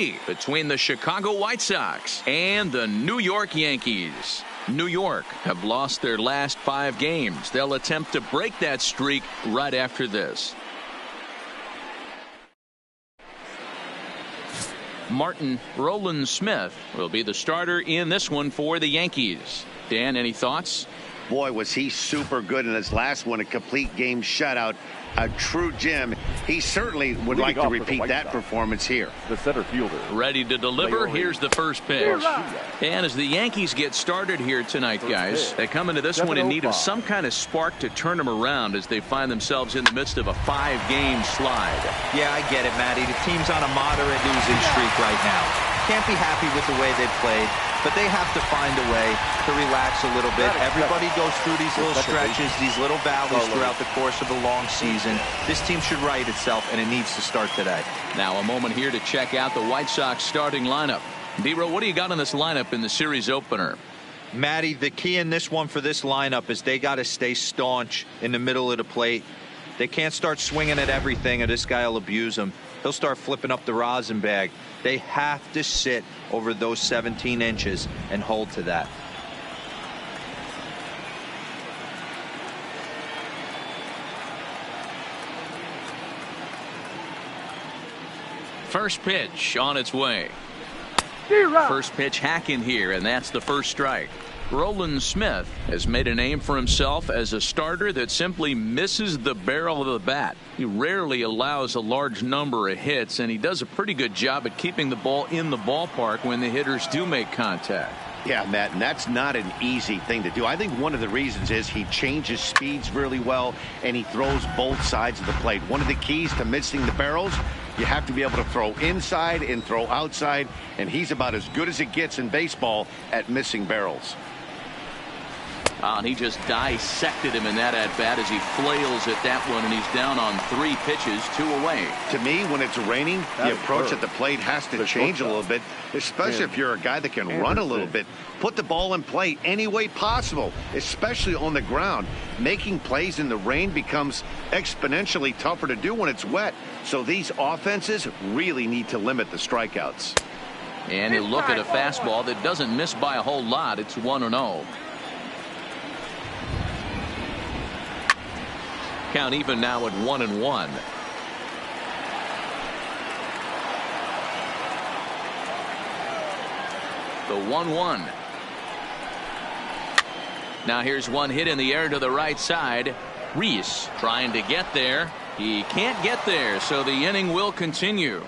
3 between the Chicago White Sox and the New York Yankees. New York have lost their last 5 games. They'll attempt to break that streak right after this. Martin Roland Smith will be the starter in this one for the Yankees. Dan, any thoughts? Boy, was he super good in his last one, a complete game shutout. A true gem. He certainly would like to repeat that performance here. The center fielder. Ready to deliver. Here's the first pitch. And as the Yankees get started here tonight, guys, they come into this one in need of some kind of spark to turn them around as they find themselves in the midst of a 5-game slide. Yeah, I get it, Matty. The team's on a moderate losing streak right now. Can't be happy with the way they've played, but they have to find a way to relax a little bit. Everybody goes through these little stretches, these little valleys throughout the course of the long season. This team should right itself, and it needs to start today. Now a moment here to check out the White Sox starting lineup. D-Row, what do you got on this lineup in the series opener? Matty, the key in this one for this lineup is they got to stay staunch in the middle of the plate. They can't start swinging at everything, or this guy will abuse them. He'll start flipping up the rosin bag. They have to sit over those 17 inches and hold to that. First pitch on its way. First pitch hack in here, and that's the first strike. Roland Smith has made a name for himself as a starter that simply misses the barrel of the bat. He rarely allows a large number of hits, and he does a pretty good job at keeping the ball in the ballpark when the hitters do make contact. Yeah, Matt, and that's not an easy thing to do. I think one of the reasons is he changes speeds really well, and he throws both sides of the plate. One of the keys to missing the barrels, you have to be able to throw inside and throw outside, and he's about as good as it gets in baseball at missing barrels. And he just dissected him in that at-bat as he flails at that one, and he's down on 3 pitches, 2 away. To me, when it's raining, the approach at the plate has to change a little bit, especially if you're a guy that can run a little bit. Put the ball in play any way possible, especially on the ground. Making plays in the rain becomes exponentially tougher to do when it's wet. So these offenses really need to limit the strikeouts. And he'll look at a fastball that doesn't miss by a whole lot. It's 1-0. Count even now at 1-1. The 1-1. Now here's one hit in the air to the right side. Reese trying to get there. He can't get there, so the inning will continue.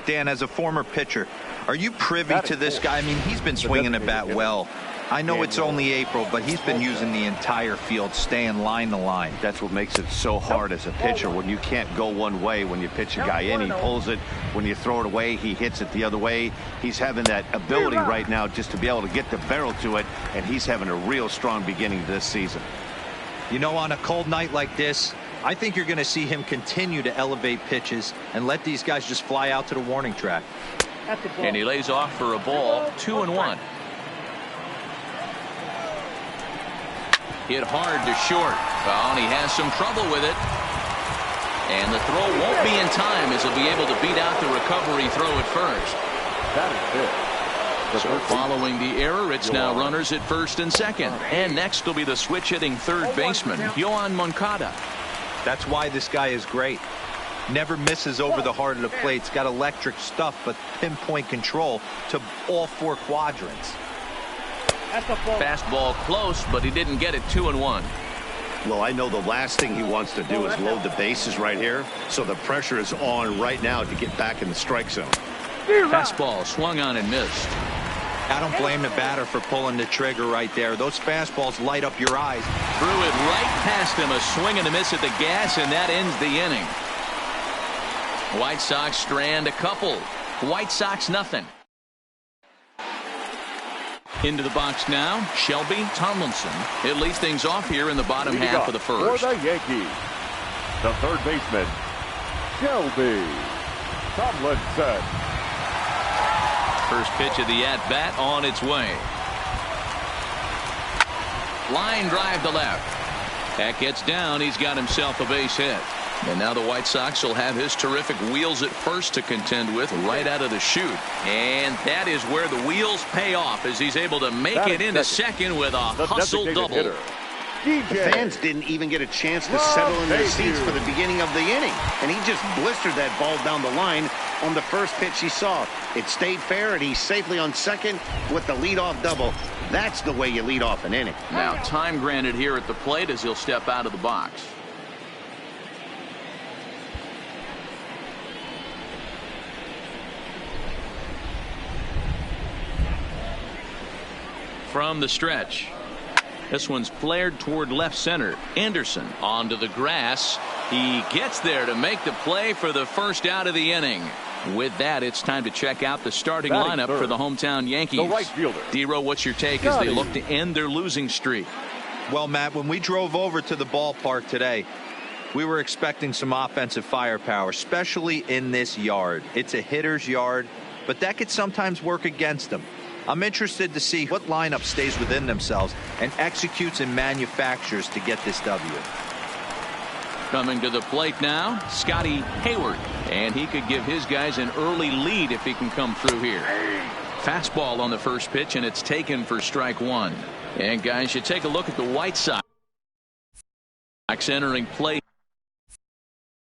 Dan, as a former pitcher, are you privy to this guy? I mean, he's been swinging the bat well. I know it's only April, but he's been using the entire field, staying line to line. That's what makes it so hard as a pitcher, when you can't go one way. When you pitch a guy in, he pulls it. When you throw it away, he hits it the other way. He's having that ability right now just to be able to get the barrel to it, and he's having a real strong beginning to this season. You know, on a cold night like this, I think you're going to see him continue to elevate pitches and let these guys just fly out to the warning track. And he lays off for a ball, 2-1. Hit hard to short. Oh, and he has some trouble with it. And the throw won't be in time as he'll be able to beat out the recovery throw at first. That is it. So following the error, it's now runners at first and second. And next will be the switch-hitting third baseman, Yohan Moncada. That's why this guy is great. Never misses over the heart of the plate. He's got electric stuff, but pinpoint control to all 4 quadrants. Fastball close, but he didn't get it. 2-1. Well, I know the last thing he wants to do is load the bases right here, so the pressure is on right now to get back in the strike zone. Fastball swung on and missed. I don't blame the batter for pulling the trigger right there. Those fastballs light up your eyes. Threw it right past him, a swing and a miss at the gas, and that ends the inning. White Sox strand a couple. White Sox nothing. Into the box now, Shelby Tomlinson. It leads things off here in the bottom half of the first. For the Yankees, the third baseman, Shelby Tomlinson. First pitch of the at-bat on its way. Line drive to left. That gets down. He's got himself a base hit. And now the White Sox will have his terrific wheels at first to contend with right out of the chute. And that is where the wheels pay off as he's able to make it into second with a hustle double. The fans didn't even get a chance to settle in their seats for the beginning of the inning. And he just blistered that ball down the line on the first pitch he saw. It stayed fair, and he's safely on second with the leadoff double. That's the way you lead off an inning. Now time granted here at the plate as he'll step out of the box. From the stretch. This one's flared toward left center. Anderson onto the grass. He gets there to make the play for the first out of the inning. With that, it's time to check out the starting lineup for the hometown Yankees. The right fielder. D-Row, what's your take as they look to end their losing streak? Well, Matt, when we drove over to the ballpark today, we were expecting some offensive firepower, especially in this yard. It's a hitter's yard, but that could sometimes work against them. I'm interested to see what lineup stays within themselves and executes and manufactures to get this W. Coming to the plate now, Scotty Hayward. And he could give his guys an early lead if he can come through here. Fastball on the first pitch, and it's taken for strike one. And guys, you take a look at the White Sox entering play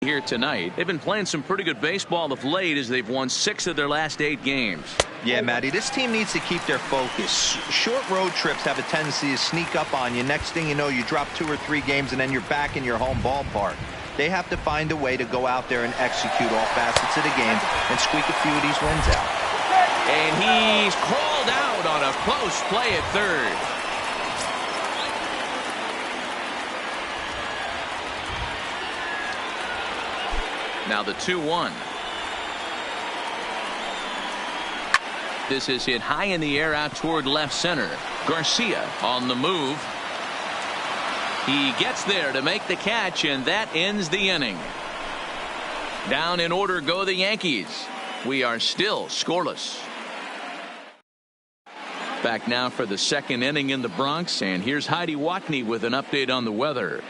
here tonight. They've been playing some pretty good baseball of late as they've won 6 of their last 8 games. Yeah, Matty, this team needs to keep their focus. Short road trips have a tendency to sneak up on you. Next thing you know, you drop 2 or 3 games and then you're back in your home ballpark. They have to find a way to go out there and execute all facets of the game and squeak a few of these wins out. And he's called out on a close play at third. Now the 2-1. This is hit high in the air out toward left center. Garcia on the move. He gets there to make the catch, and that ends the inning. Down in order go the Yankees. We are still scoreless. Back now for the second inning in the Bronx, and here's Heidi Watney with an update on the weather.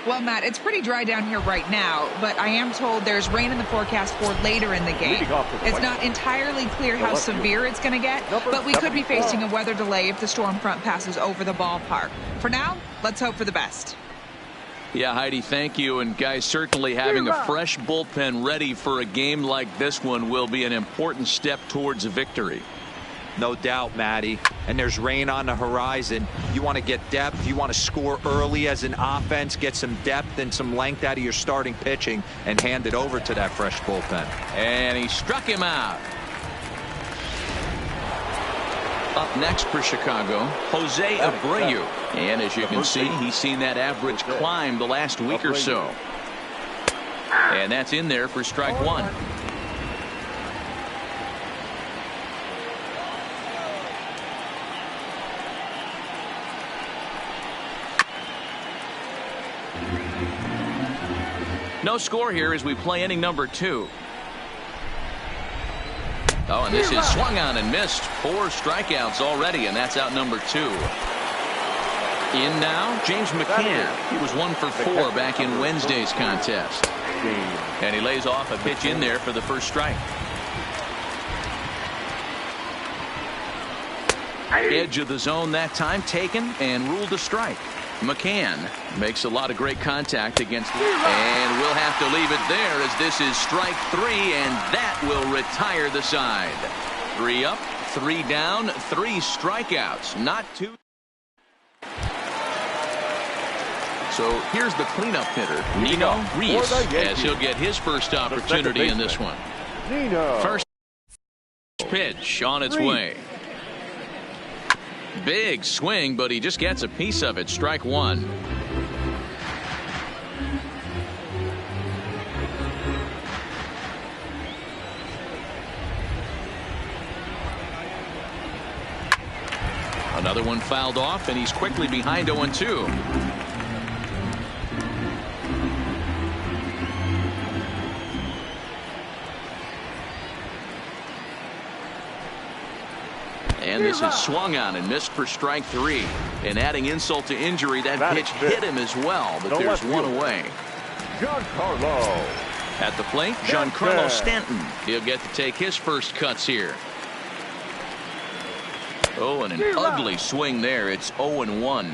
Well, Matt, it's pretty dry down here right now, but I am told there's rain in the forecast for later in the game. It's not entirely clear how severe it's going to get, but we could be facing a weather delay if the storm front passes over the ballpark. For now, let's hope for the best. Yeah, Heidi, thank you. And guys, certainly having a fresh bullpen ready for a game like this one will be an important step towards a victory. No doubt, Matty. And there's rain on the horizon. You want to get depth. You want to score early as an offense, get some depth and some length out of your starting pitching, and hand it over to that fresh bullpen. And he struck him out. Up next for Chicago, Jose Abreu. And as you can see, he's seen that average climb the last week or so. And that's in there for strike one. No score here as we play inning number 2. Oh, and this is swung on and missed. 4 strikeouts already, and that's out number 2. In now, James McCann. He was 1 for 4 back in Wednesday's contest. And he lays off a pitch in there for the first strike. Edge of the zone that time taken and ruled a strike. McCann makes a lot of great contact against it, and we'll have to leave it there as this is strike 3, and that will retire the side. 3 up, 3 down, 3 strikeouts, not 2. So here's the cleanup hitter, Nino Reese, as he'll get his first opportunity in this one. First pitch on its way. Big swing, but he just gets a piece of it. Strike 1. Another one fouled off, and he's quickly behind 0-2. And this is swung on and missed for strike 3. And adding insult to injury, that pitch hit him as well, but there's one away. Giancarlo. At the plate, Giancarlo Stanton. He'll get to take his first cuts here. Oh, and an ugly swing there. It's 0-1.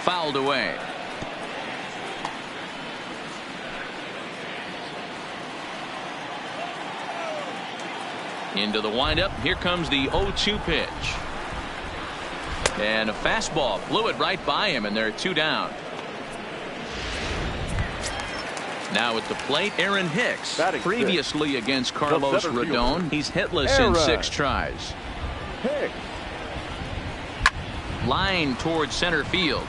Fouled away. Into the windup. Here comes the 0-2 pitch. And a fastball blew it right by him, and there are 2 down. Now at the plate, Aaron Hicks. Previously against Carlos Rodon, he's hitless in 6 tries. Hicks. Line towards center field.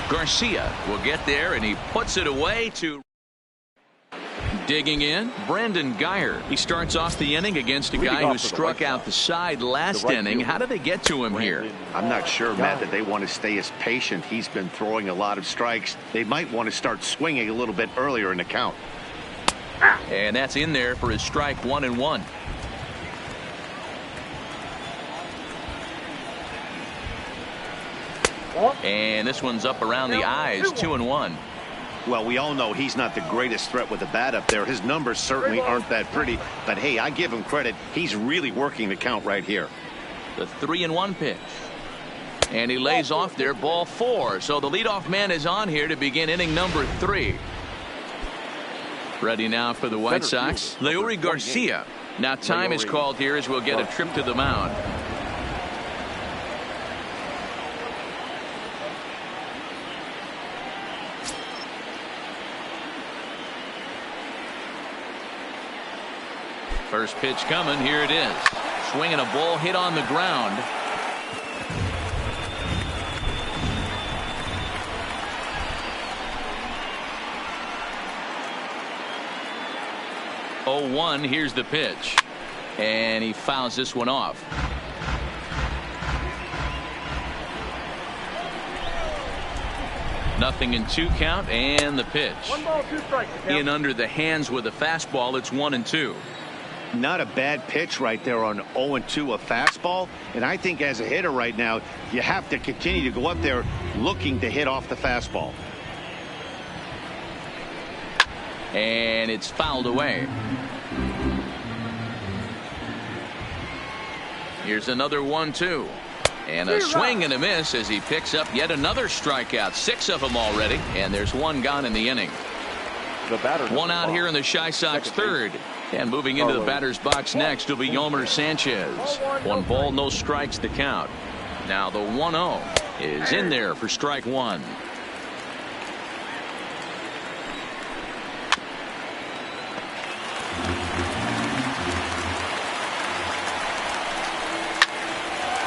Garcia will get there, and he puts it away to digging in. Brandon Guyer. He starts off the inning against a guy who struck out the side last inning. How did they get to him here? I'm not sure, Matt, that they want to stay as patient. He's been throwing a lot of strikes. They might want to start swinging a little bit earlier in the count. And that's in there for his strike 1-1. And this one's up around the eyes, 2-1. Well, we all know he's not the greatest threat with the bat up there. His numbers certainly aren't that pretty. But, hey, I give him credit. He's really working the count right here. The 3-1 pitch. And he lays off there, ball 4. So the leadoff man is on here to begin inning number 3. Ready now for the White Sox, Leury Garcia. Now time is called here as we'll get a trip to the mound. First pitch coming. Here it is. Swinging a ball hit on the ground. Oh, 1. Here's the pitch. And he fouls this one off. Nothing in 2 count, and the pitch. 1 ball, 2 strikes. In under the hands with a fastball. It's 1-2. Not a bad pitch right there on 0-2, a fastball. And I think as a hitter right now, you have to continue to go up there looking to hit off the fastball. And it's fouled away. Here's another 1-2. And a swing and a miss as he picks up yet another strikeout. 6 of them already. And there's 1 gone in the inning. One out here in the Chi Sox third. And moving into the batter's box next will be Yomer Sanchez. 1 ball, no strikes to count. Now the 1-0 is in there for strike 1.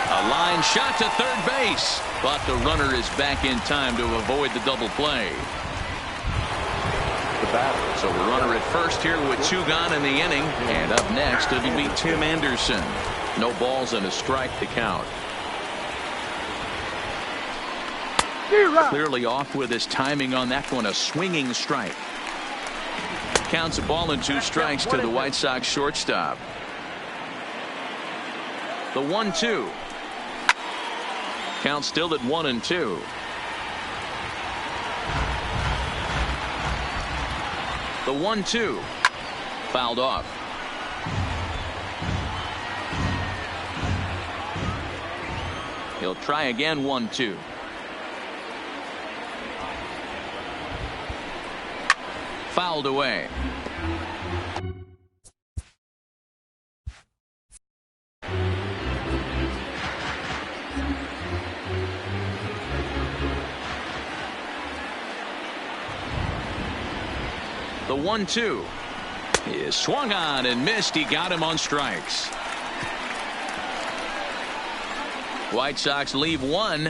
A line shot to third base, but the runner is back in time to avoid the double play. So the runner at first here with 2 gone in the inning. And up next it'll be Tim Anderson. No balls and a strike to count. Clearly off with his timing on that one. A swinging strike. Counts a ball and 2 strikes to the White Sox shortstop. The 1-2. Count still at 1-2. The 1-2 fouled off. He'll try again. 1-2. Fouled away. The 1-2 is swung on and missed. He got him on strikes. White Sox leave 1.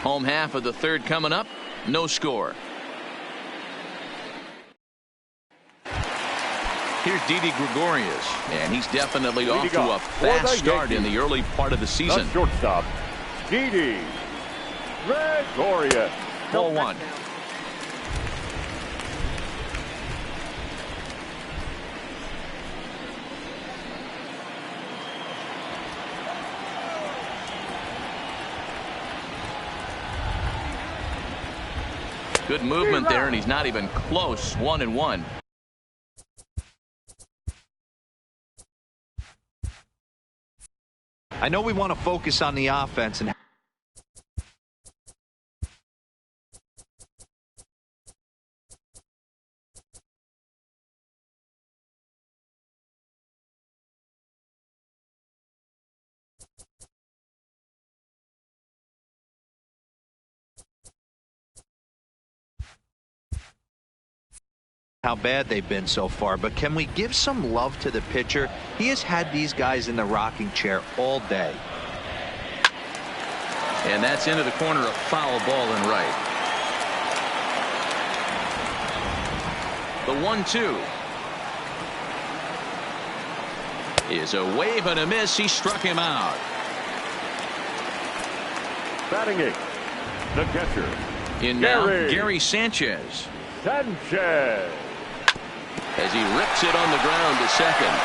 Home half of the third coming up. No score. Here's Didi Gregorius, and he's definitely off to a fast start in the early part of the season. Shortstop, Didi Gregorius. 4-1. Good movement there, and he's not even close. 1-1. I know we want to focus on the offense and how bad they've been so far, but can we give some love to the pitcher? He has had these guys in the rocking chair all day. And that's into the corner, a foul ball and right. The 1-2 is a wave and a miss. He struck him out. Batting eighth, the catcher. In now, Gary Sanchez. Sanchez. As he rips it on the ground to second.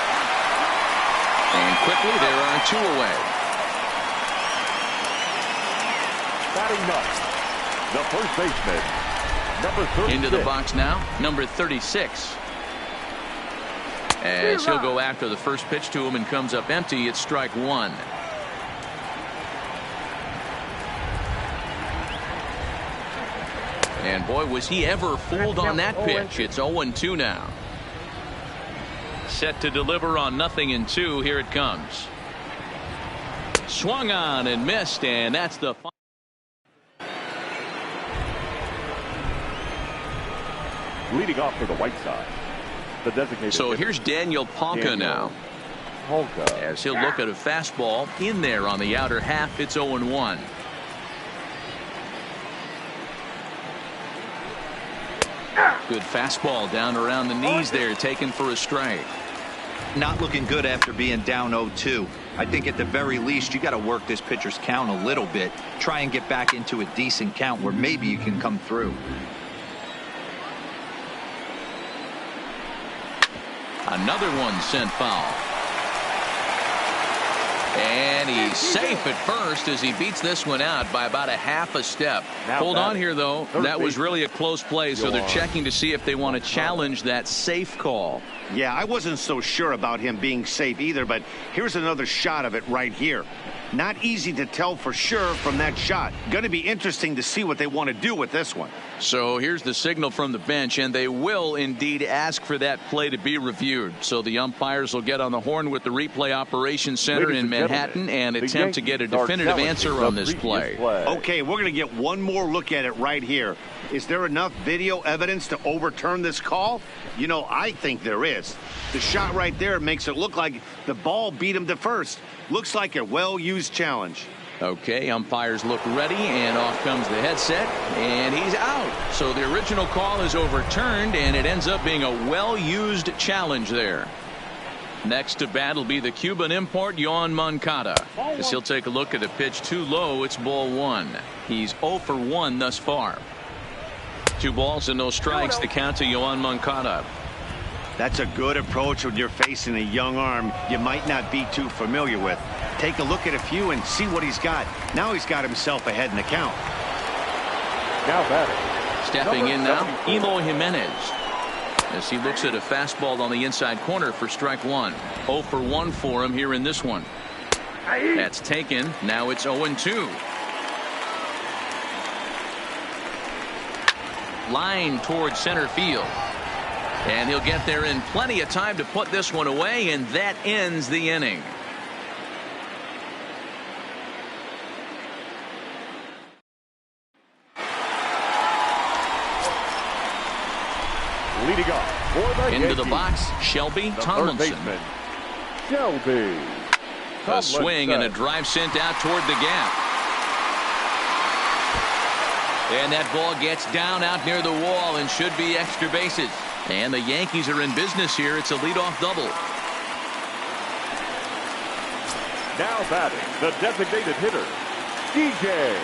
And quickly there are 2 away. Batting ninth, the first baseman, number 36. Into the box now, number 36. As he'll go after the first pitch to him and comes up empty. It's strike 1. And boy, was he ever fooled on that pitch. It's 0-2 now. Set to deliver on 0-2. Here it comes. Swung on and missed, and that's the final. Leading off for the White Sox, the designated. So here's Daniel Palka now. As he'll look at a fastball in there on the outer half. It's 0-1. Good fastball down around the knees there, taken for a strike. Not looking good after being down 0-2. I think at the very least you got to work this pitcher's count a little bit. Try and get back into a decent count where maybe you can come through. Another one sent foul. And he's safe at first as he beats this one out by about a half a step. Hold on here, though. That was really a close play, so they're checking to see if they want to challenge that safe call. Yeah, I wasn't so sure about him being safe either, but here's another shot of it right here. Not easy to tell for sure from that shot. Going to be interesting to see what they want to do with this one. So here's the signal from the bench, and they will indeed ask for that play to be reviewed. So the umpires will get on the horn with the replay operations center in Manhattan and attempt to get a definitive answer on this play. Okay, we're going to get one more look at it right here. Is there enough video evidence to overturn this call? You know, I think there is. The shot right there makes it look like the ball beat him to first. Looks like a well-used challenge. Okay, umpires look ready, and off comes the headset, and he's out. So the original call is overturned, and it ends up being a well-used challenge there. Next to bat will be the Cuban import, Yoan Moncada. As he'll take a look at a pitch too low, it's ball 1. He's 0 for 1 thus far. 2 balls and no strikes, the count to Yoan Moncada. That's a good approach when you're facing a young arm you might not be too familiar with. Take a look at a few and see what he's got. Now he's got himself ahead in the count. Now batting. Stepping in now, Eloy Jimenez. As he looks at a fastball on the inside corner for strike 1. 0 for 1 for him here in this one. That's taken. Now it's 0-2. Line towards center field. And he'll get there in plenty of time to put this one away, and that ends the inning. Leading off for the Into Yankees, the box, Shelby Tomlinson. Shelby. A swing and a drive sent out toward the gap. And that ball gets down out near the wall and should be extra bases. And the Yankees are in business here. It's a leadoff double. Now batting, the designated hitter, DJ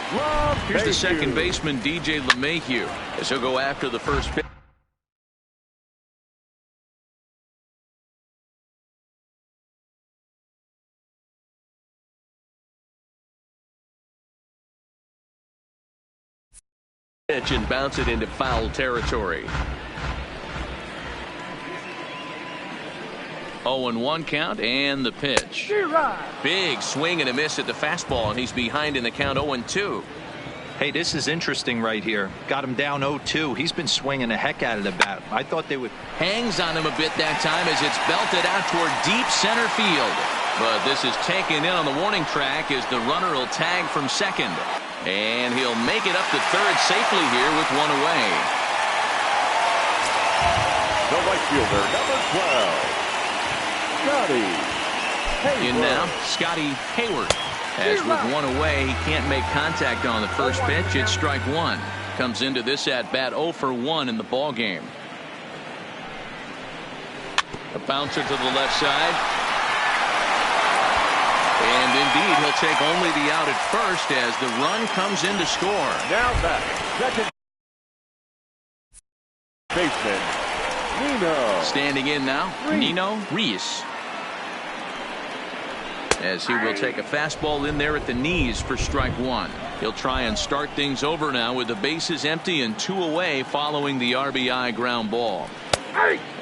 LeMahieu. Here's the second baseman, DJ LeMahieu, as he'll go after the first pitch. pitch and bounce it into foul territory. 0-1 count and the pitch. Big swing and a miss at the fastball, and he's behind in the count 0-2. Hey, this is interesting right here. Got him down 0-2. He's been swinging the heck out of the bat. I thought they would. Hangs on him a bit that time as it's belted out toward deep center field. But this is taken in on the warning track as the runner will tag from second. And he'll make it up to third safely here with one away. The right fielder, number 12, Scotty Hayward. In now, Scotty Hayward. As with one away, he can't make contact on the first pitch. It's strike one. Comes into this at bat 0 for 1 in the ball game. A bouncer to the left side. And indeed, he'll take only the out at first as the run comes in to score. Now back, second baseman, Nino. Standing in now, Nino Reese. As he will take a fastball in there at the knees for strike one. He'll try and start things over now with the bases empty and 2 away following the RBI ground ball.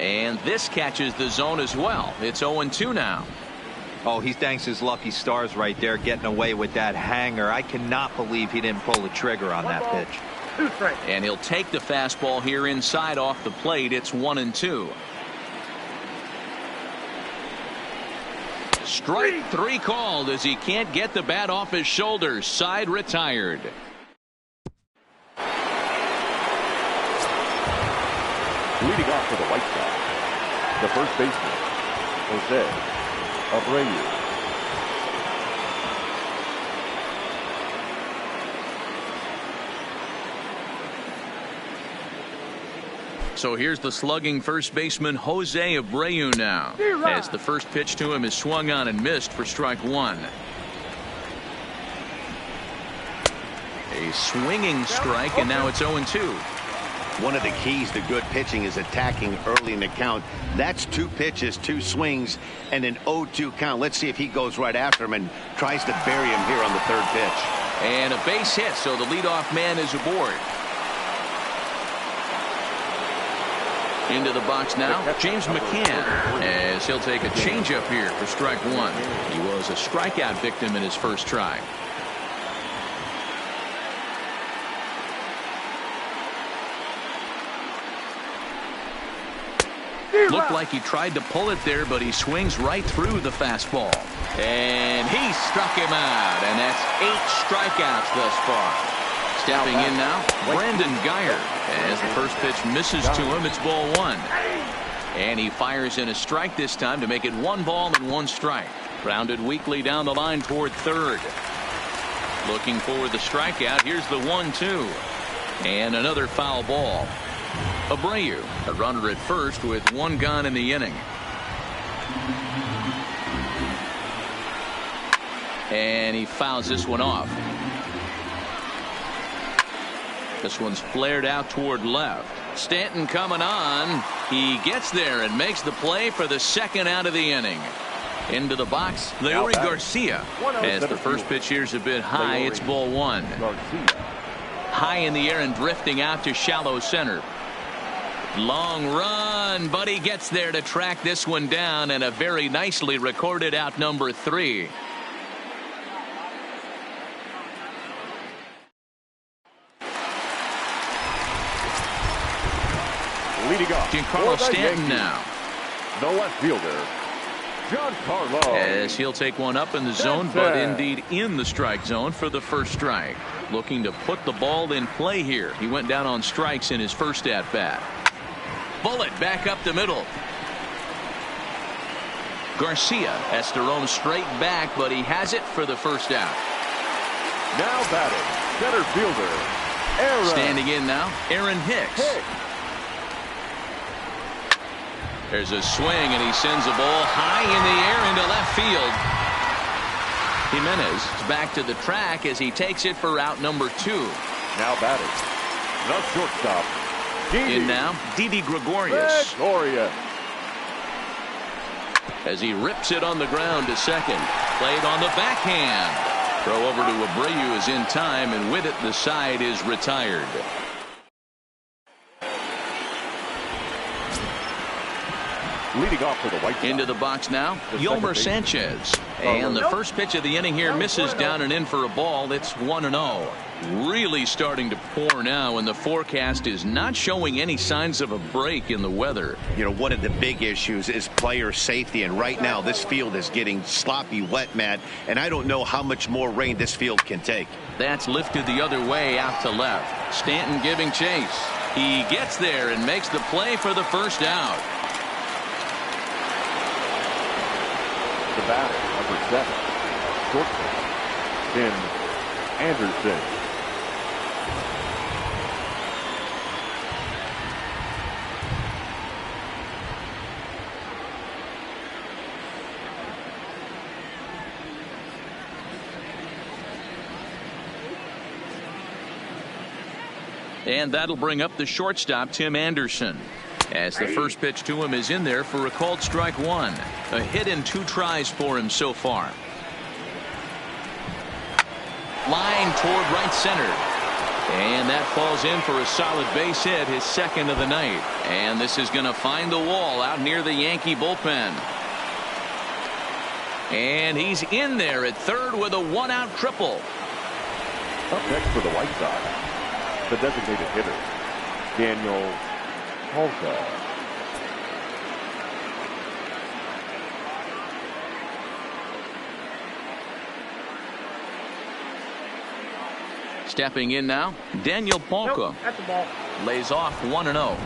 And this catches the zone as well. It's 0-2 now. Oh, he thanks his lucky stars right there getting away with that hanger. I cannot believe he didn't pull the trigger on that pitch. And he'll take the fastball here inside off the plate. It's 1-2. Strike 3 called as he can't get the bat off his shoulders. Side retired. Leading off for the White Sox, the first baseman, Jose Abreu. So here's the slugging first baseman Jose Abreu now, as the first pitch to him is swung on and missed for strike one. A swinging strike, and now it's 0-2. One of the keys to good pitching is attacking early in the count. That's 2 pitches, 2 swings, and an 0-2 count. Let's see if he goes right after him and tries to bury him here on the third pitch. And a base hit, so the leadoff man is aboard. Into the box now, James McCann, as he'll take a changeup here for strike one. He was a strikeout victim in his first try. Looked like he tried to pull it there, but he swings right through the fastball. And he struck him out, and that's 8 strikeouts thus far. Stepping in now, Brandon Guyer. As the first pitch misses to him, it's ball 1. And he fires in a strike this time to make it 1 ball and 1 strike. Grounded weakly down the line toward third. Looking for the strikeout. Here's the 1-2. And another foul ball. Abreu, a runner at first with 1 gone in the inning. And he fouls this one off. This one's flared out toward left. Stanton coming on. He gets there and makes the play for the 2nd out of the inning. Into the box, Leury Garcia. As the first pitch here's a bit high, it's ball 1. High in the air and drifting out to shallow center. Long run, but he gets there to track this one down, and a very nicely recorded out number 3. Leading off, Giancarlo Stanton now. The left fielder, Giancarlo. As he'll take one up in the zone, but indeed in the strike zone for the first strike. Looking to put the ball in play here. He went down on strikes in his first at bat. Bullet back up the middle. Garcia has to roam straight back, but he has it for the first out. Now batting, center fielder, Aaron. Standing in now, Aaron Hicks. There's a swing, and he sends a ball high in the air into left field. Jimenez is back to the track as he takes it for out number 2. Now batting, the shortstop. In now, Didi Gregorius. As he rips it on the ground to second. Played on the backhand. Throw over to Abreu is in time, and with it, the side is retired. Leading off for the White Sox. Into the box now, Yolmer Sanchez. And the first pitch of the inning here misses down and in for a ball. It's 1-0. Really starting to pour now, and the forecast is not showing any signs of a break in the weather. You know, one of the big issues is player safety, and right now this field is getting sloppy wet, Matt, and I don't know how much more rain this field can take. That's lifted the other way out to left. Stanton giving chase. He gets there and makes the play for the first out. The batter, number 7, shortstop, Tim Anderson. And that'll bring up the shortstop, Tim Anderson, as the first pitch to him is in there for a called strike 1. A hit in 2 tries for him so far. Line toward right center. And that falls in for a solid base hit, his second of the night. And this is going to find the wall out near the Yankee bullpen. And he's in there at third with a 1-out triple. Up next for the White Sox, the designated hitter, Daniel Palka. Stepping in now, Daniel Palka. Nope, that's a ball. Lays off 1-0.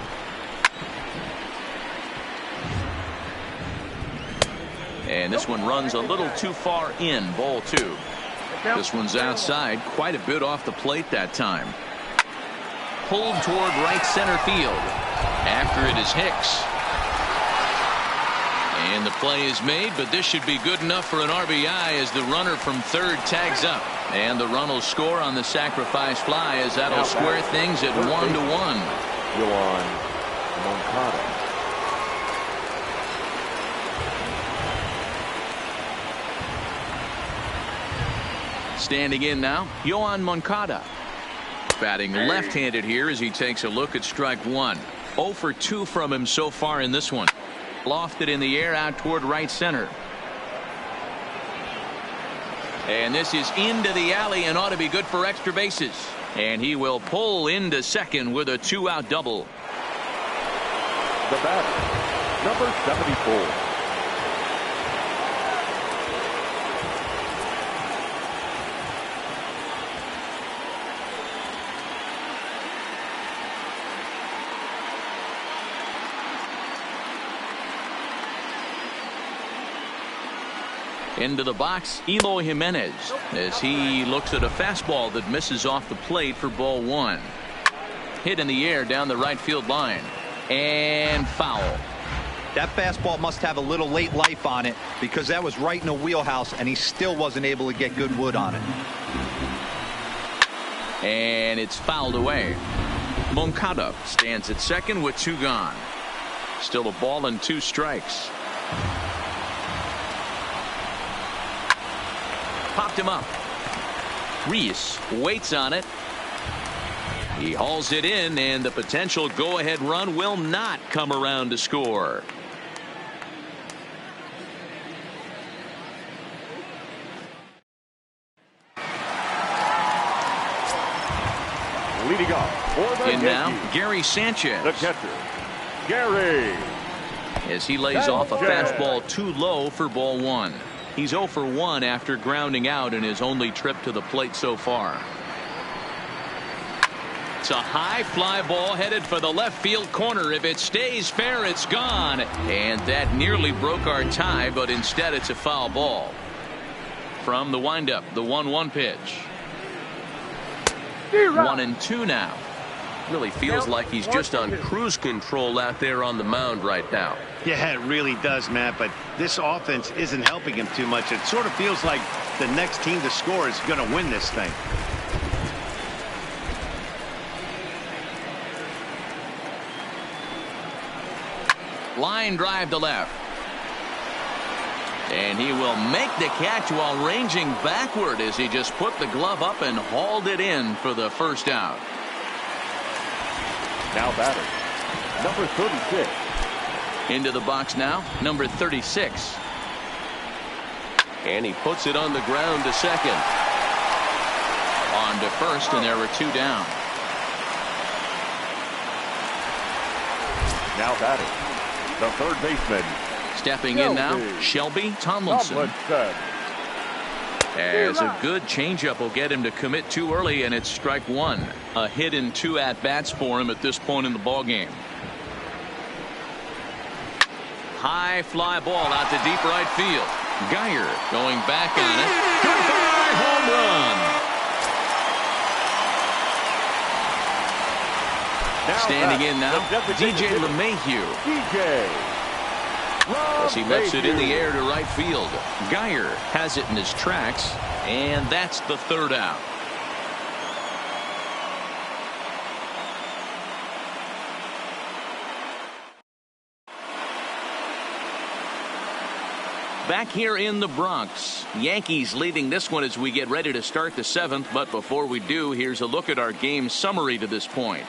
And this one runs a little too far in, ball 2. This one's outside, quite a bit off the plate that time. Pulled toward right center field. After it is Hicks. And the play is made, but this should be good enough for an RBI as the runner from third tags up. And the run will score on the sacrifice fly as that'll square things at 1-1. Yoan Moncada. Standing in now, Yoan Moncada. Batting left-handed here as he takes a look at strike 1. 0 for 2 from him so far in this one. Lofted in the air out toward right center. And this is into the alley and ought to be good for extra bases. And he will pull into second with a 2-out double. The batter, number 74. Into the box, Eloy Jimenez, as he looks at a fastball that misses off the plate for ball 1. Hit in the air down the right field line. And foul. That fastball must have a little late life on it, because that was right in the wheelhouse and he still wasn't able to get good wood on it. And it's fouled away. Moncada stands at second with 2 gone. Still a ball and 2 strikes. Popped him up. Reese waits on it. He hauls it in, and the potential go-ahead run will not come around to score. Leading off for the In Yankees, now, Gary Sanchez. the catcher, Gary. As he lays off a fastball too low for ball 1. He's 0 for 1 after grounding out in his only trip to the plate so far. It's a high fly ball headed for the left field corner. If it stays fair, it's gone. And that nearly broke our tie, but instead it's a foul ball. From the windup, the 1-1 pitch. 1-2 now. Really feels like he's just on cruise control out there on the mound right now. Yeah, it really does, Matt, but this offense isn't helping him too much. It sort of feels like the next team to score is going to win this thing. Line drive to left. And he will make the catch while ranging backward as he just put the glove up and hauled it in for the first out. Now batter, number 36, Into the box now, number 36. And he puts it on the ground to second. On to first, and there were 2 down. Now batting, the third baseman. Stepping in now, Shelby Tomlinson. As a good changeup will get him to commit too early, and it's strike 1. A hit in 2 at-bats for him at this point in the ballgame. High fly ball out to deep right field. Geyer going back on it. Goodbye home run. Standing in now, DJ LeMahieu. As he lets it in the air to right field. Geyer has it in his tracks, and that's the 3rd out. Back here in the Bronx, Yankees leading this one as we get ready to start the 7th. But before we do, here's a look at our game summary to this point.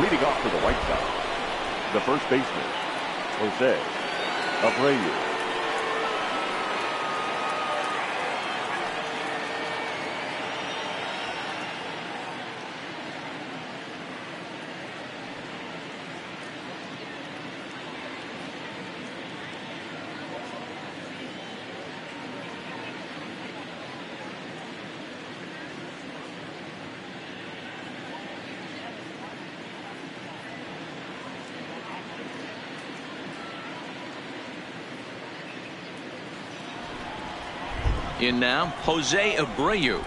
Leading off for the White Sox, the first baseman, Jose Abreu. In now, Jose Abreu,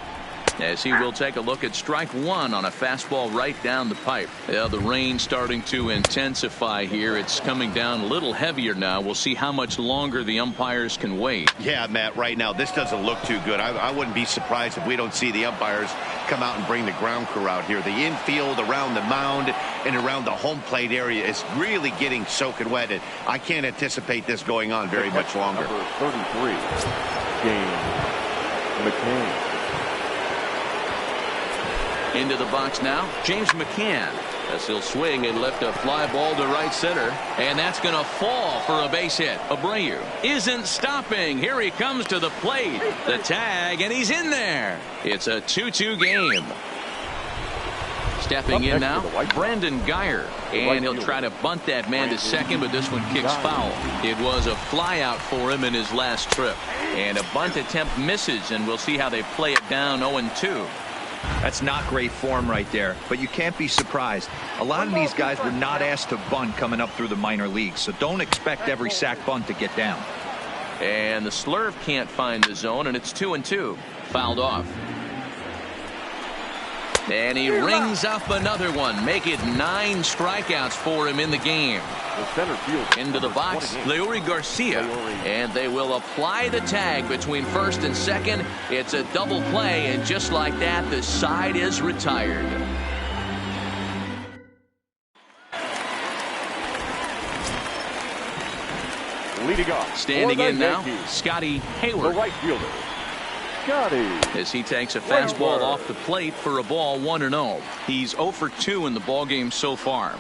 as he will take a look at strike 1 on a fastball right down the pipe. The rain starting to intensify here. It's coming down a little heavier now. We'll see how much longer the umpires can wait. Yeah, Matt, right now this doesn't look too good. I wouldn't be surprised if we don't see the umpires come out and bring the ground crew out here. The infield around the mound and around the home plate area is really getting soaking wet, and I can't anticipate this going on very much longer. Number 33, James McCann. Into the box now, James McCann, as he'll swing and lift a fly ball to right center, and that's going to fall for a base hit. Abreu isn't stopping. Here he comes to the plate. The tag, and he's in there. It's a 2-2 game. Stepping in now, Brandon Geyer, and he'll try to bunt that man to second, but this one kicks foul. It was a fly out for him in his last trip, and a bunt attempt misses, and we'll see how they play it down 0-2. That's not great form right there, but you can't be surprised. A lot of these guys were not asked to bunt coming up through the minor leagues, so don't expect every sack bunt to get down. And the slurve can't find the zone, and it's 2-2. Fouled off. And he rings up another one. Make it 9 strikeouts for him in the game. Into the box, Leury Garcia. And they will apply the tag between first and second. It's a double play, and just like that, the side is retired. Leading off. Standing in now, Scotty Hayward. The right fielder, as he takes a fastball off the plate for a ball 1-0. He's 0 for 2 in the ballgame so far.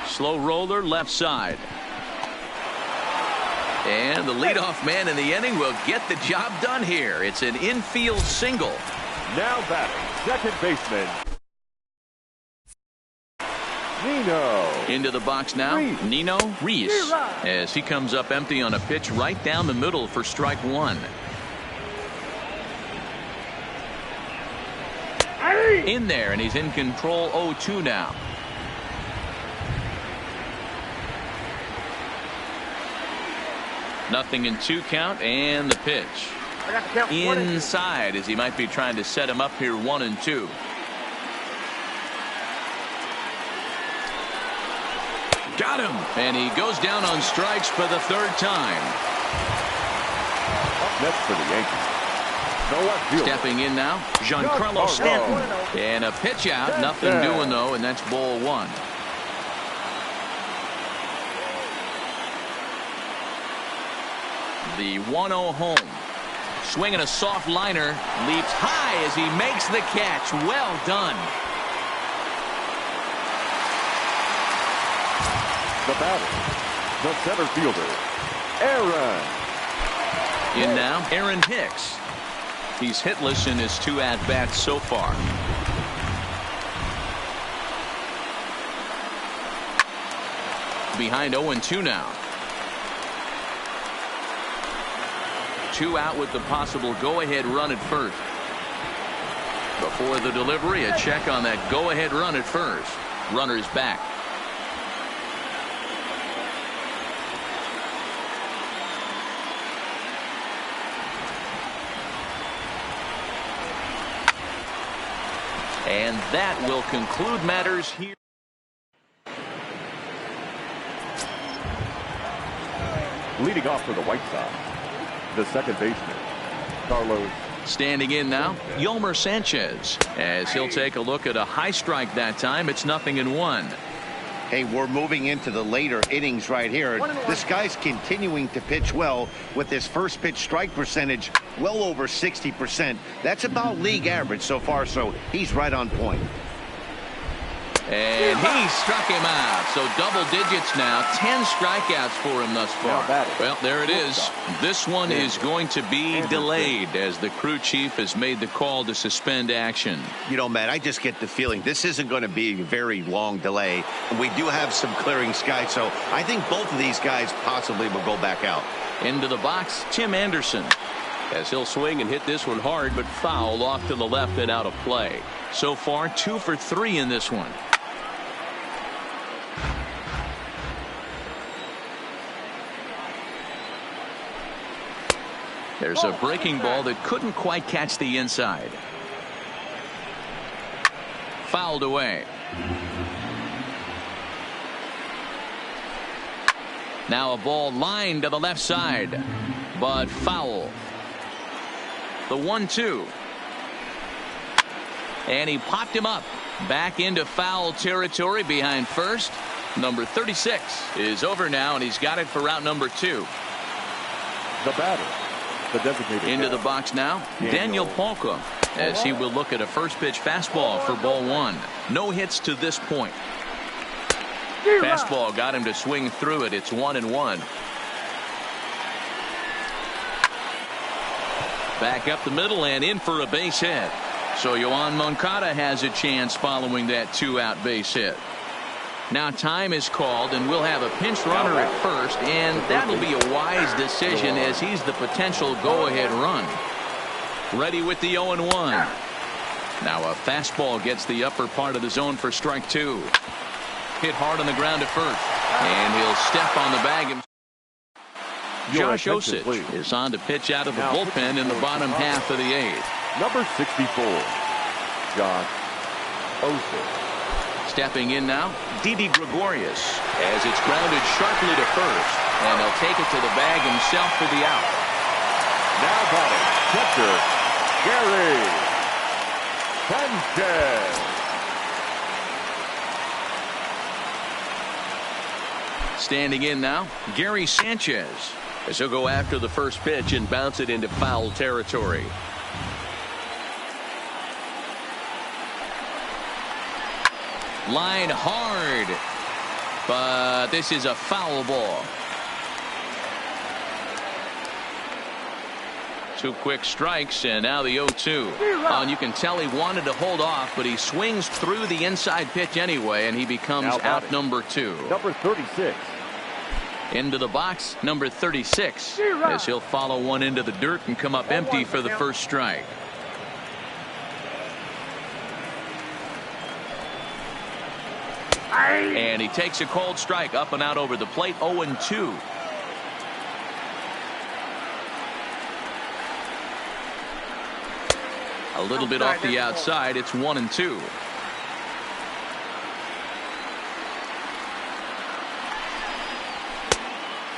Slow roller left side. And the leadoff man in the inning will get the job done here. It's an infield single. Now batting, second baseman, Nino. Into the box now, Nino Reese, as he comes up empty on a pitch right down the middle for strike 1. In there, and he's in control 0-2 now. Nothing in 2 count, and the pitch. Inside, as he might be trying to set him up here 1-2. Got him, and he goes down on strikes for the 3rd time. Up next for the Yankees, stepping in now, Giancarlo Stanton, and a pitch out, nothing doing though, and that's ball 1. The 1-0 home. Swinging a soft liner. Leaps high as he makes the catch. Well done. The batter, the center fielder, Aaron. In now, Aaron Hicks. He's hitless in his 2 at-bats so far. Behind 0-2 now. 2 out with the possible go-ahead run at first. Before the delivery, a check on that go-ahead run at first. Runner's back. And that will conclude matters here. Leading off for the White Sox, the second baseman, Carlos. Standing in now, Yolmer Sanchez, as he'll take a look at a high strike that time. It's 0-1. Hey, we're moving into the later innings right here. This guy's continuing to pitch well with his first pitch strike percentage well over 60%. That's about league average so far, so he's right on point. And he struck him out. So double digits now. 10 strikeouts for him thus far. Well, there it is. This one is going to be delayed as the crew chief has made the call to suspend action. You know, Matt, I just get the feeling this isn't going to be a very long delay. We do have some clearing skies, so I think both of these guys possibly will go back out. Into the box, Tim Anderson. As he'll swing and hit this one hard, but fouled off to the left and out of play. So far, 2 for 3 in this one. There's a breaking ball that couldn't quite catch the inside. Fouled away. Now a ball lined to the left side, but foul. The 1-2. And he popped him up. Back into foul territory behind first. Number 36 is over now, and he's got it for route number 2. The batter, the designated into the box now, Daniel Palka, as he will look at a first pitch fastball for ball 1. No hits to this point. Fastball got him to swing through it. It's 1-1. Back up the middle and in for a base hit. So Yoan Moncada has a chance following that 2-out base hit. Now time is called, and we'll have a pinch runner at first, and that'll be a wise decision as he's the potential go-ahead run. Ready with the 0-1. Now a fastball gets the upper part of the zone for strike 2. Hit hard on the ground at first, and he'll step on the bag. Josh Osich is on to pitch out of the bullpen in the bottom half of the 8th. Number 64, Josh Osich. Stepping in now, Didi Gregorius, as it's grounded sharply to first, and he'll take it to the bag himself for the out. Now batting, catcher, Gary Sanchez. Standing in now, Gary Sanchez, as he'll go after the first pitch and bounce it into foul territory. Line hard, but this is a foul ball. 2 quick strikes, and now the 0-2. And you can tell he wanted to hold off, but he swings through the inside pitch anyway, and he becomes out number 2. Number 36. Into the box, number 36, as he'll follow one into the dirt and come up empty for the first strike. And he takes a cold strike up and out over the plate. 0-2. A little bit off the outside. It's 1-2.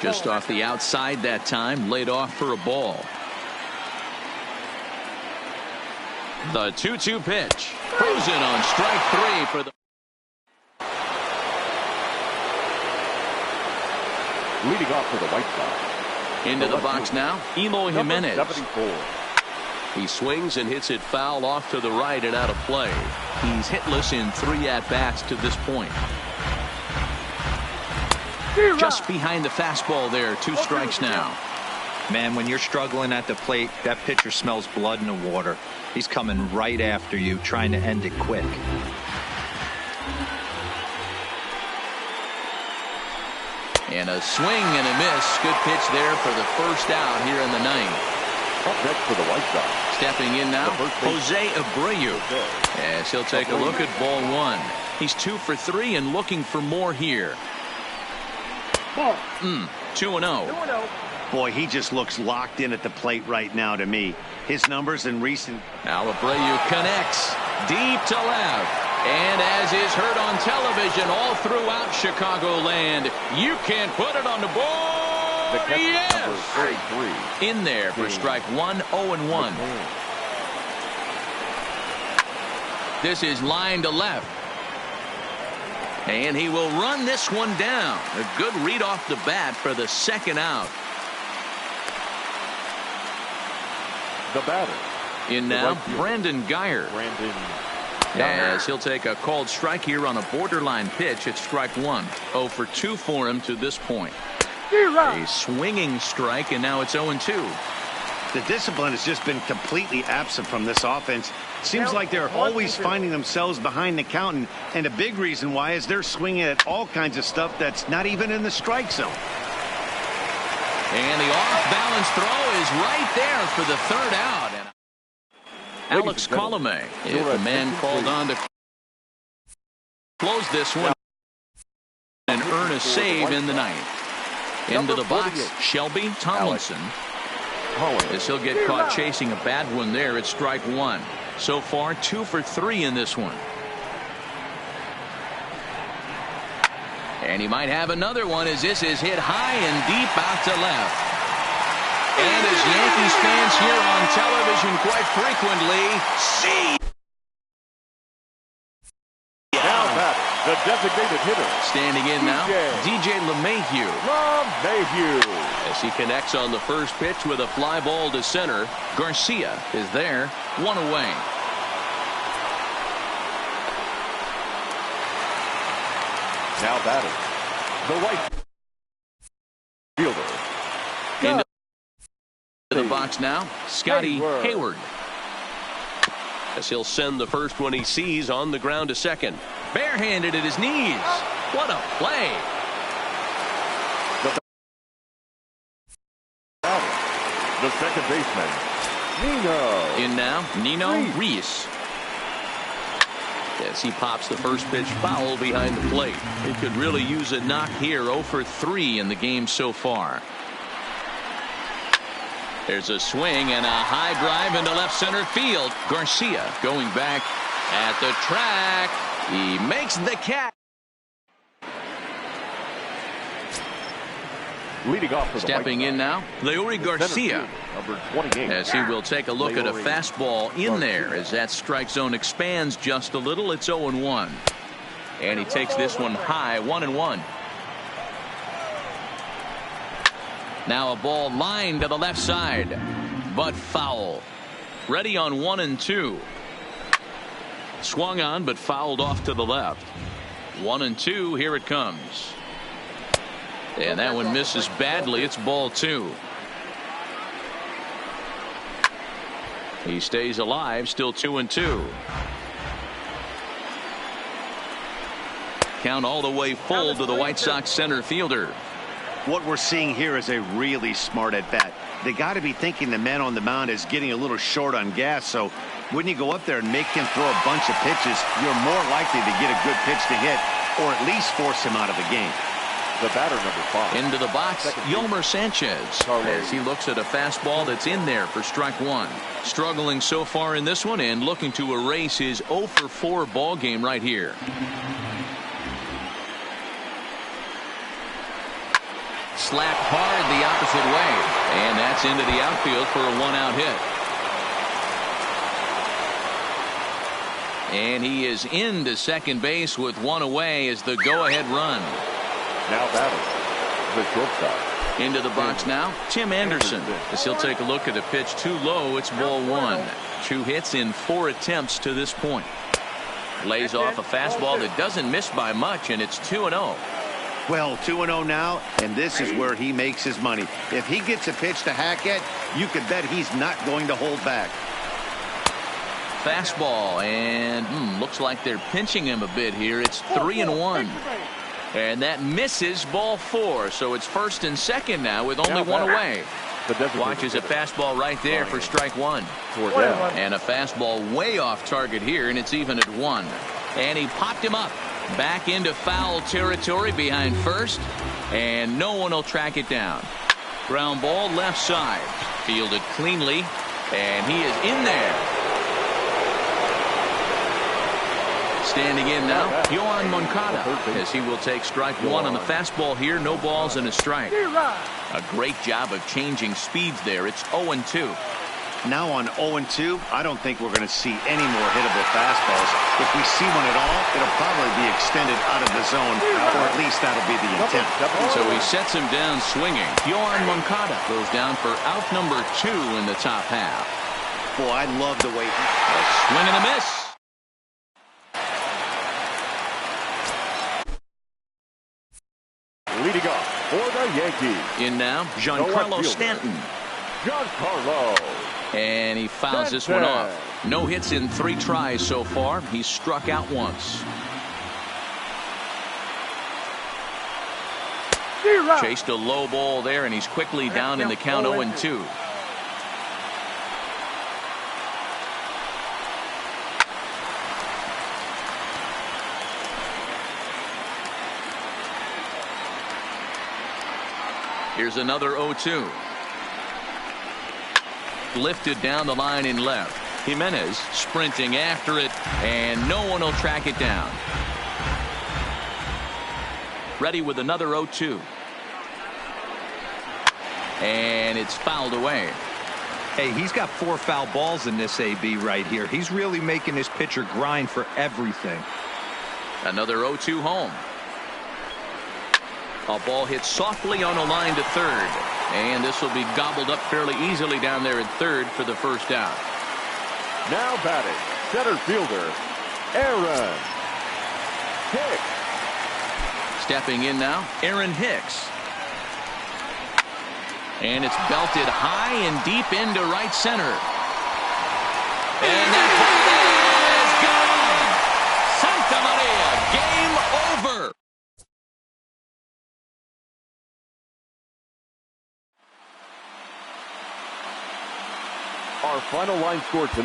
Just off the outside that time, laid off for a ball. The 2-2 pitch. Frozen on strike 3 for the. Leading off for the White Sox. Into the box now, Eloy Jimenez. 74, He swings and hits it foul off to the right and out of play. He's hitless in 3 at-bats to this point. Just behind the fastball there. 2 strikes now. Man, when you're struggling at the plate, that pitcher smells blood in the water. He's coming right after you, trying to end it quick. And a swing and a miss. Good pitch there for the first out here in the 9th. Up next for the White Sox. Stepping in now, Jose Abreu. As he'll take a look at ball 1. He's 2 for 3 and looking for more here. 2-0. Boy, he just looks locked in at the plate right now to me. His numbers in recent... Now Abreu connects deep to left. And as is heard on television all throughout Chicagoland, you can't put it on the board. Yes! In there for strike 1, 0-1. This is line to left. And he will run this one down. A good read off the bat for the second out. The batter. In now, Brandon Guyer. As he'll take a called strike here on a borderline pitch at strike 1. 0 for 2 for him to this point. A swinging strike, and now it's 0-2. The discipline has just been completely absent from this offense. Seems like they're always finding themselves behind the count, and a big reason why is they're swinging at all kinds of stuff that's not even in the strike zone. And the off-balance throw is right there for the third out. And Alex Colomé is the man called on to close this one and earn a save in the 9th. Into the box, Shelby Tomlinson. As he'll get caught chasing a bad one there at strike 1. So far, 2 for 3 in this one. And he might have another one as this is hit high and deep out to left. And as Yankees fans here on television quite frequently see. The designated hitter. Standing in now, DJ LeMahieu. As he connects on the first pitch with a fly ball to center. Garcia is there, 1 away. Now batting, the right fielder. Into the box now, Scotty Hayward. As he'll send the first one he sees on the ground to second. Barehanded at his knees. What a play. The second baseman, Nino. In now, Nino Reese. As he pops the first pitch foul behind the plate. He could really use a knock here. 0 for 3 in the game so far. There's a swing and a high drive into left center field. Garcia going back at the track. He makes the catch. Leading off for the Stepping in now, Leury Garcia. Number 28. As he will take a look at a fastball in there as that strike zone expands just a little. It's 0-1. And he takes this one high, 1-1. Now a ball lined to the left side, but foul. Ready on 1-2. Swung on, but fouled off to the left. 1-2. Here it comes. And that one misses badly. It's ball 2. He stays alive, still 2-2. Count all the way full to the White Sox center fielder. What we're seeing here is a really smart at bat. They got to be thinking the man on the mound is getting a little short on gas, so when you go up there and make him throw a bunch of pitches, you're more likely to get a good pitch to hit or at least force him out of the game. The batter, number 5. Into the box, Yolmer Sanchez. As he looks at a fastball that's in there for strike 1. Struggling so far in this one and looking to erase his 0 for 4 ball game right here. Slapped hard the opposite way. And that's into the outfield for a 1-out hit. And he is into second base with 1 away as the go-ahead run. Now batting, the shortstop. Into the box now, Tim Anderson. As he'll take a look at a pitch too low, it's ball one. 2 hits in 4 attempts to this point. Lays off a fastball that doesn't miss by much, and it's 2-0. Well, 2-0 now, and this is where he makes his money. If he gets a pitch to hack at, you could bet he's not going to hold back. Fastball, and looks like they're pinching him a bit here. It's 3-1. And that misses, ball 4. So it's first and second now with only 1 away. Watches a fastball right there for strike 1. And a fastball way off target here, and it's even at 1. And he popped him up. Back into foul territory behind first, and no one will track it down. Ground ball left side. Fielded cleanly, and he is in there. Standing in now, Yohan Moncada, as he will take strike 1 on the fastball here. No balls and a strike. A great job of changing speeds there. It's 0-2. Now on 0-2, I don't think we're going to see any more hittable fastballs. If we see one at all, it'll probably be extended out of the zone, or at least that'll be the intent. So he sets him down swinging. Yohan Moncada goes down for out number 2 in the top half. Boy, I love the way A swing and a miss. Leading off for the Yankees. In now, Giancarlo Stanton. Giancarlo. And he fouls this one off. No hits in 3 tries so far. He's struck out once. Chased a low ball there, and he's quickly down in the count 0-2. Here's another 0-2. Lifted down the line in left. Jimenez sprinting after it, and no one will track it down. Ready with another 0-2. And it's fouled away. Hey, he's got 4 foul balls in this AB right here. He's really making his pitcher grind for everything. Another 0-2 home. A ball hit softly on a line to third. And this will be gobbled up fairly easily down there at third for the first out. Now batting, center fielder, Aaron Hicks. Stepping in now, Aaron Hicks. And it's belted high and deep into right center. And that ball is gone. Santa Maria, game over. Our final line score tonight.